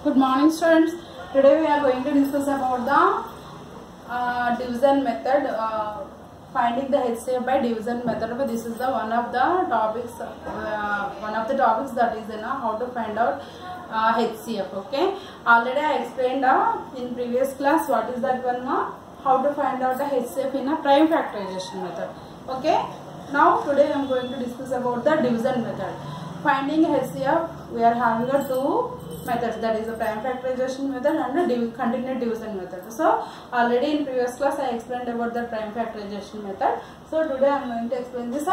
Good morning, students. Today we are going to discuss about the division method, finding the HCF by division method. This is the one of the topics that is in how to find out HCF. Okay. Already I explained in previous class what is that one. How to find out the HCF in a prime factorization method. Okay. Now today I am going to discuss about the division method. Finding HCF, we are having two methods, that is the prime factorization method and the continued division method. So already in previous class I explained about the prime factorization method. So today I am going to explain this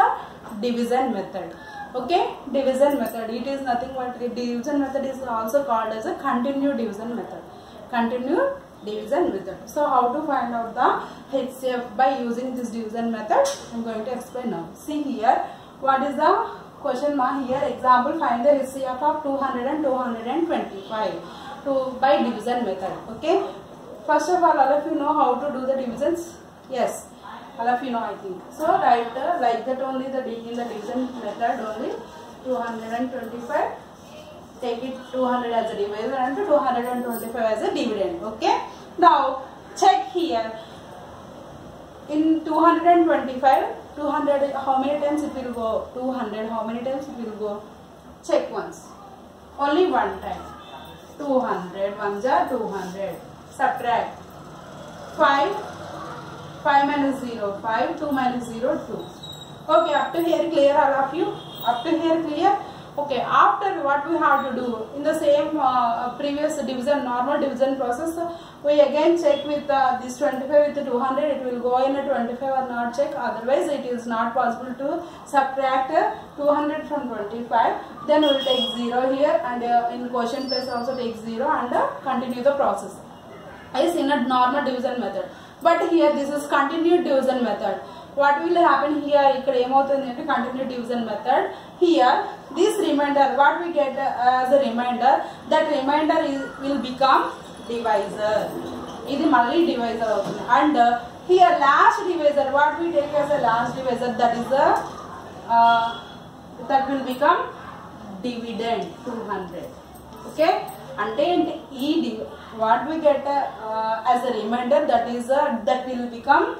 division method. Okay, division method. It is nothing but division method is also called as a continued division method. Continued division method. So how to find out the HCF by using this division method, I am going to explain now. See here, what is the question mark here? Example, find the HCF of 200 and 225 by division method. Okay. First of all of you know how to do the divisions? Yes, all of you know, I think. So write like that only in the division method only 225. Take it 200 as a divisor and 225 as a dividend. Okay. Now check here. In 225, 200 how many times it will go? 200 how many times it will go? Check once. Only one time. 200 1s are 200. Subtract 5. 5 minus 0 5. 2 minus 0 2. Okay, up to here clear all of you? Up to here clear? Okay, after what we have to do in the same previous division, normal division process, we again check with this 25 with 200, it will go in a 25 or not check, otherwise it is not possible to subtract 200 from 25, then we will take 0 here and in quotient place also take 0 and continue the process. Is in a normal division method, but here this is continued division method. What will happen here? Continued division method. Here, this remainder, what we get as a remainder, that remainder will become divisor. This is multi divisor. And here, last divisor, what we take as a last divisor, that is that will become dividend 200. Okay? And then what we get as a remainder, that is that will become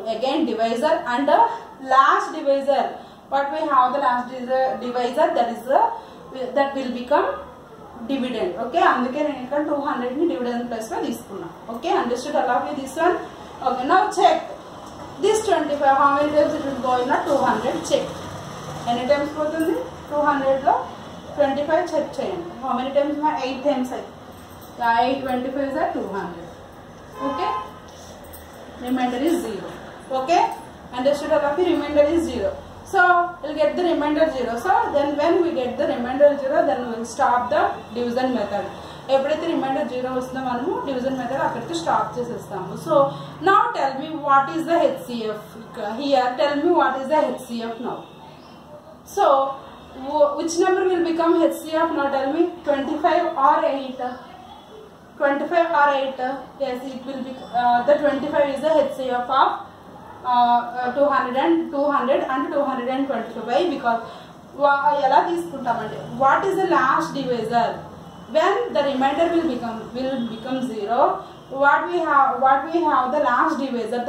again divisor, and last divisor, what we have the last divisor, that is that will become dividend. Okay, అందుకే నేను ఇక్కడ 200 ని dividend plus లో తీసుకున్నా. Okay, understood all of you this one? Okay, now check this 25 how many times it will go in a 200. Check ఎన్ని times పోతుంది 200 లో 25 check చేయండి. How many times? 8 times. 8 25 is 200. Okay, remainder is 0. Okay, understood all of you? Remainder is 0. So we'll get the remainder 0. So then when we get the remainder 0, then we will stop the division method. Everything remainder 0 vastunda manamu division method akkariki stop chesestamu. So now tell me what is the HCF here. Tell me what is the HCF now. So which number will become HCF now? Tell me, 25 or 8? 25 or 8? Yes, it will be the 25 is the HCF of 200 and 225. Why? Because what is the last divisor? When the remainder will become 0, what we have the last divisor,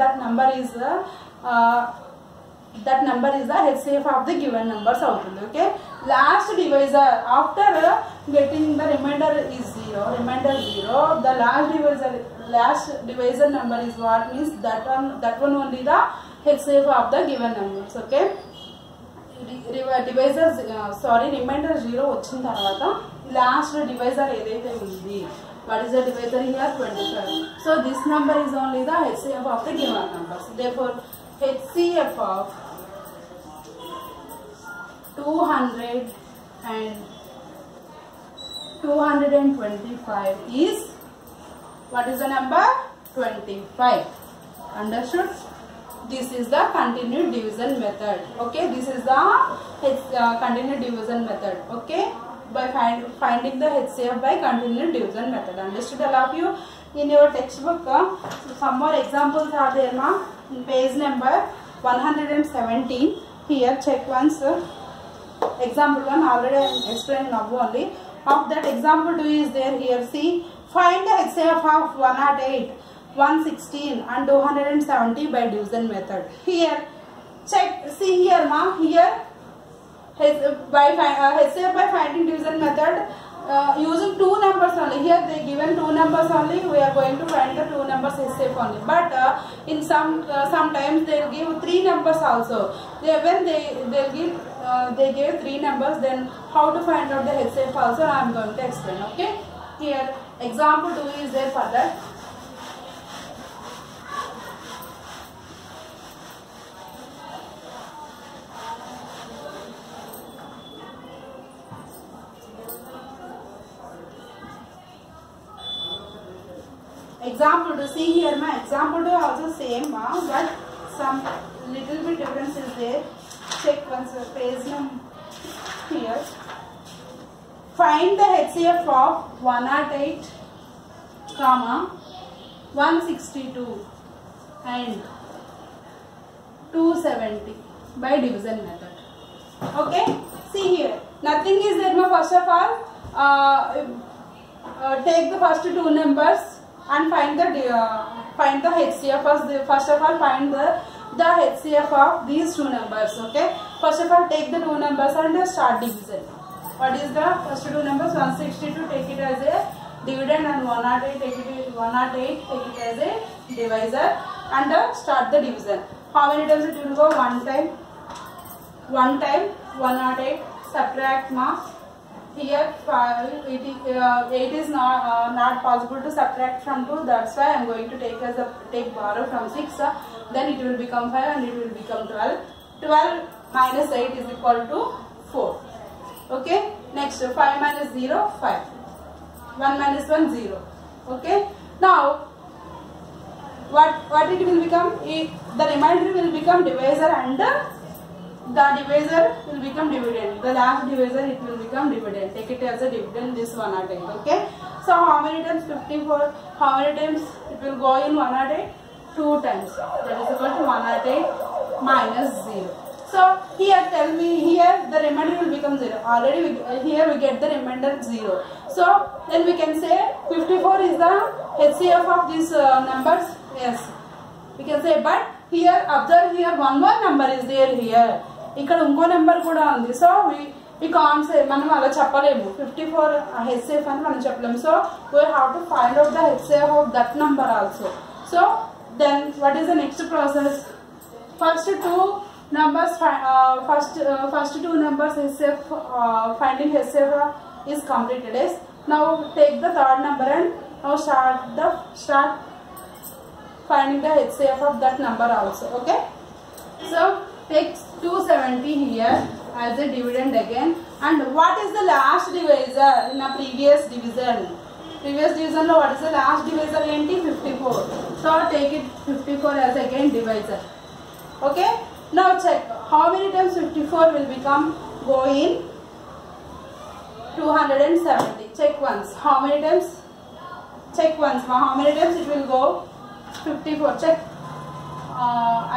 that number is the HCF of the given numbers out. Okay, last divisor after getting the remainder is 0, the last divisor number is what? Means that one only the HCF of the given numbers. Okay, divisor remainder 0 వచ్చిన తర్వాత last divisor ఏదైతే ఉంది, what is the divisor here? 25. So this number is only the HCF of the given numbers. Therefore HCF of 200 and 225 is, what is the number? 25. Understood? This is the continued division method. Okay, this is the continued division method. Okay, by finding the HCF by continued division method. Understood all of you? In your textbook, some more examples are there, ma? In page number 117. Here, check once. Example 1 already I explained now only. of that example 2 is there here. See, find the HCF of 108, 116 and 270 by division method. Here, check, see here ma, here HCF by finding division method using two numbers only. Here they given two numbers only, we are going to find the two numbers HCF only. But in sometimes they will give three numbers also. When they gave three numbers, then how to find out the HCF also I am going to explain. Okay, here example 2 is there for that. Example to see here my example to also same but some little bit difference is there. Check once page number here. Find the HCF of 108, 162 and 270 by division method. Okay, see here nothing is there. First of all take the first two numbers and find the HCF. First of all find the HCF of these two numbers. Okay, first of all take the two numbers and start division. What is the first two numbers? 162 take it as a dividend and 108 take it as a divisor and start the division. How many times it will go? One time 108 subtract ma. Here 8 is not possible to subtract from 2, that's why I am going to take borrow from 6, then it will become 5 and it will become 12. 12 minus 8 is equal to 4. Okay, next 5 minus 0, 5. 1 minus 1, 0. Okay, now what it will become? The remainder will become divisor and the divisor will become dividend. The last divisor it will become dividend. Take it as a dividend, this 108. Okay. So how many times 54? How many times it will go in 108? 2 times. That is equal to 108 minus 0. So here tell me, here the remainder will become 0. Already here we get the remainder 0. So then we can say 54 is the HCF of these numbers. Yes, we can say, but here observe here one more number is there here. ఇక్కడ ఇంకో number కూడా ఉంది. So we can't say, మనం అలా చెప్పలేము 54 HCF అని మనం చెప్పలేము. So we have to find out the HCF of that number also. So then what is the next process? First two numbers first two numbers HCF finding HCF is completed. Yes. Now take the third number and now start finding the HCF of that number also. Okay, so take 270 here as a dividend again, and what is the last divisor in a previous division? What is the last divisor? 54. So take it 54 as again divisor. Okay, now check how many times 54 will become go in 270. Check once how many times. Check once how many times it will go 54. Check.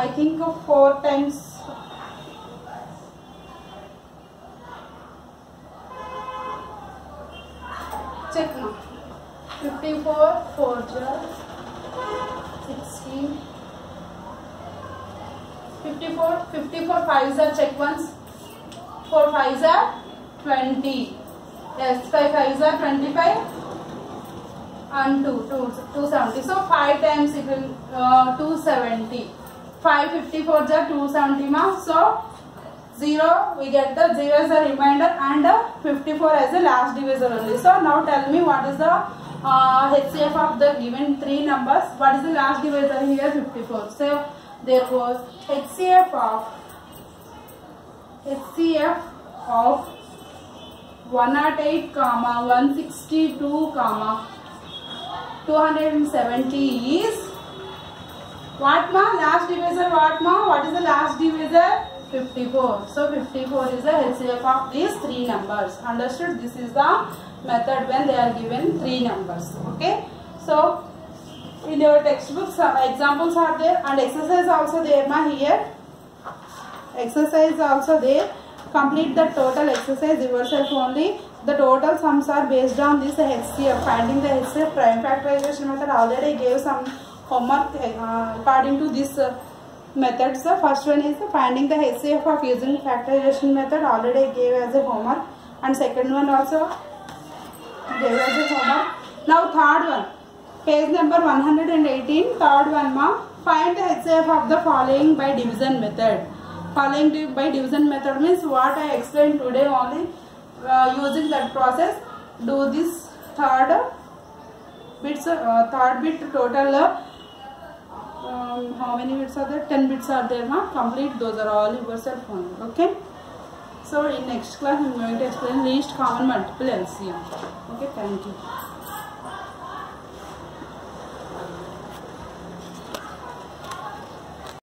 I think 4 times. Check now. 54 4 16. 54 5s are check once. 4 5s are 20. Yes, 5 5s are 25. And 270. So 5 times it will 270. 5 54 are 270 ma. So 0 we get the 0 as a remainder and 54 as the last divisor only. So now tell me what is the HCF of the given three numbers. What is the last divisor here? 54. So therefore HCF of 108 162 270 is what ma? Last divisor what ma? What is the last divisor? 54. So 54 is the HCF of these three numbers. Understood? This is the method when they are given three numbers. Okay. So in your textbooks examples are there and exercise also there ma here. Exercise also there. Complete the total exercise yourself only. The total sums are based on this HCF. Finding the HCF prime factorization method. Already gave some homework according to this methods. The first one is finding the HCF of using factorization method. Already gave as a homework, and second one also gave as a homework. Now third one, page number 118. Third one, ma, find the HCF of the following by division method. Following by division method means what I explained today only. Using that process, do this third bit total. How many bits are there? 10 bits are there, ma. Complete those are all yourself only. Okay. So in next class I am going to explain least common multiple LCM. Okay. Thank you.